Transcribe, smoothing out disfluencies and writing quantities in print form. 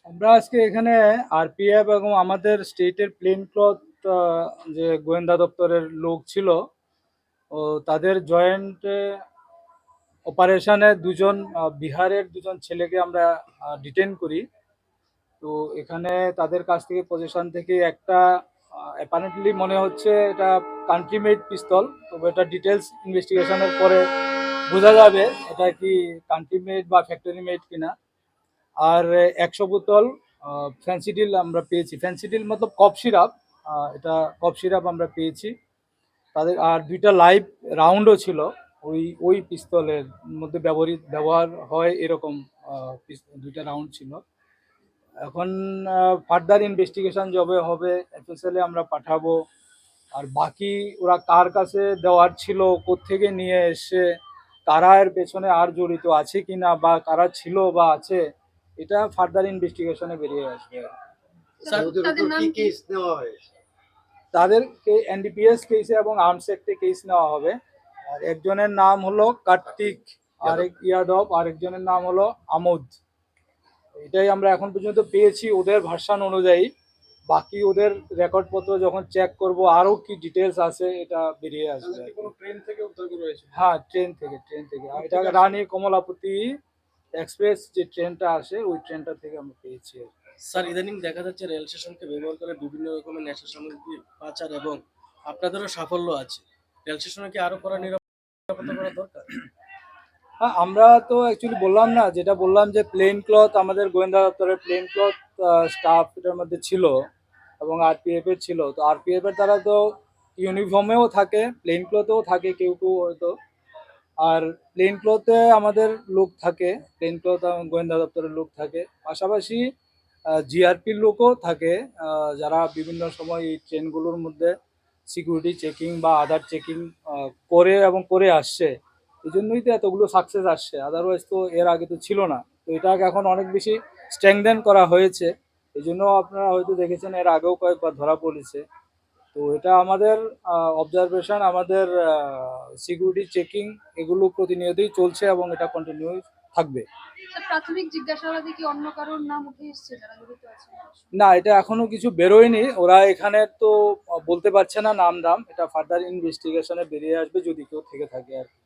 আমরা আজকে এখানে আরপিএফ এবং আমাদের স্টেটের প্লেন ক্লথ যে গোয়েন্দা দপ্তরের লোক ছিল, ও তাদের জয়েন্ট অপারেশনে দুজন বিহারের দুজন ছেলেকে আমরা ডিটেন করি। তো এখানে তাদের কাছ থেকে পজিশন থেকে একটা অ্যাপারেন্টলি মনে হচ্ছে এটা কান্ট্রি মেড পিস্তল, তবে এটা ডিটেলস ইনভেস্টিগেশনের পরে বোঝা যাবে এটা কি কান্ট্রি মেড বা ফ্যাক্টরি মেড কিনা। আর ১০০ বোতল ফ্যান্সিডিল আমরা পেয়েছি। ফ্যান্সিডিল মতলব কফ সিরাপ, এটা কফ সিরাপ আমরা পেয়েছি তাদের। আর ২টা লাইভ রাউন্ডও ছিল ওই পিস্তলের মধ্যে ব্যবহার হয় এরকম। ২টা রাউন্ড ছিল। এখন ফার্দার ইনভেস্টিগেশন যবে হবে এফএসএলে আমরা পাঠাবো। আর বাকি ওরা কার কাছে দেওয়ার ছিল, কোত্থেকে নিয়ে এসছে, কারা এর পেছনে আর জড়িত আছে কিনা বা কারা ছিল বা আছে, এটা ফার্দার ইনভেস্টিগেশনে বেরিয়ে আসবে। স্যার ওদের উপর কি কেস নেওয়া হয়েছে? তাদেরকে এনডিপিএস কেসে এবং আর্মস অ্যাক্টে কেস নেওয়া হবে। আর একজনের নাম হলো কার্তিক, আরেক ইয়াদব, আরেকজনের নাম হলো আমোদ। এটাই আমরা এখন পর্যন্ত পেয়েছি ওদের ভার্সন অনুযায়ী। বাকি ওদের রেকর্ডপত্র যখন চেক করব আরও কি ডিটেলস আছে এটা বেরিয়ে আসবে। কোনো ট্রেন থেকে উদ্ধার করা হয়েছে? হ্যাঁ, ট্রেন থেকে আর এটা রানী কমলাপতি এক্সপ্রেস যে ট্রেনটা আসে ওই ট্রেনটা থেকে আমরা পেয়েছি। স্যার ইদানিং দেখা যাচ্ছে রেল স্টেশনকে ব্যবহার করে বিভিন্ন রকমের নেশা সামগ্রী পাচার, এবং আপনাদেরও সাফল্য আছে। রেল স্টেশনে কি আরো কড়া নিরাপত্তা করা দরকার? হ্যাঁ, আমরা তো অ্যাকচুয়ালি বললাম না, যেটা বললাম যে প্লেন ক্লথ আমাদের গোয়েন্দা দপ্তরের প্লেন ক্লথ স্টাফ এটার মধ্যে ছিল এবং আরপিএফ এর ছিল। তো আরপিএফ এর তারা তো ইউনিফর্মেও থাকে, প্লেন ক্লথেও থাকে কেউ কেউ হয়তো। আর প্লেন ক্লথে আমাদের লোক থাকে, প্লেন ক্লথ গোয়েন্দা দপ্তরের লোক থাকে, পাশাপাশি জিআরপির লোকও থাকে, যারা বিভিন্ন সময় এই ট্রেনগুলোর মধ্যে সিকিউরিটি চেকিং বা আদার চেকিং করে এবং করে আসছে। এই জন্যই তো এতগুলো সাকসেস আসছে, আদারওয়াইজ তো এর আগে তো ছিল না। তো এটাকে এখন অনেক বেশি স্ট্রেংথেন করা হয়েছে। এই জন্য আপনারা হয়তো দেখেছেন এর আগেও কয়েকবার ধরা পড়েছে। তো এটা আমাদের অবজারভেশন, আমাদের সিকিউরিটি চেকিং এগুলো প্রতিনিয়তই চলছে এবং এটা কন্টিনিউ থাকবে। প্রাথমিক জিজ্ঞাসাবাদে কি অন্য কারোর নাম উঠে এসেছে যারা জড়িত আছে? না, এটা এখনো কিছু বেরোয়নি। ওরা এখানে তো বলতে পারছে না নাম দাম, এটা ফার্দার ইনভেস্টিগেশনে বেরিয়ে আসবে যদি কেউ থেকে থাকে আর কি।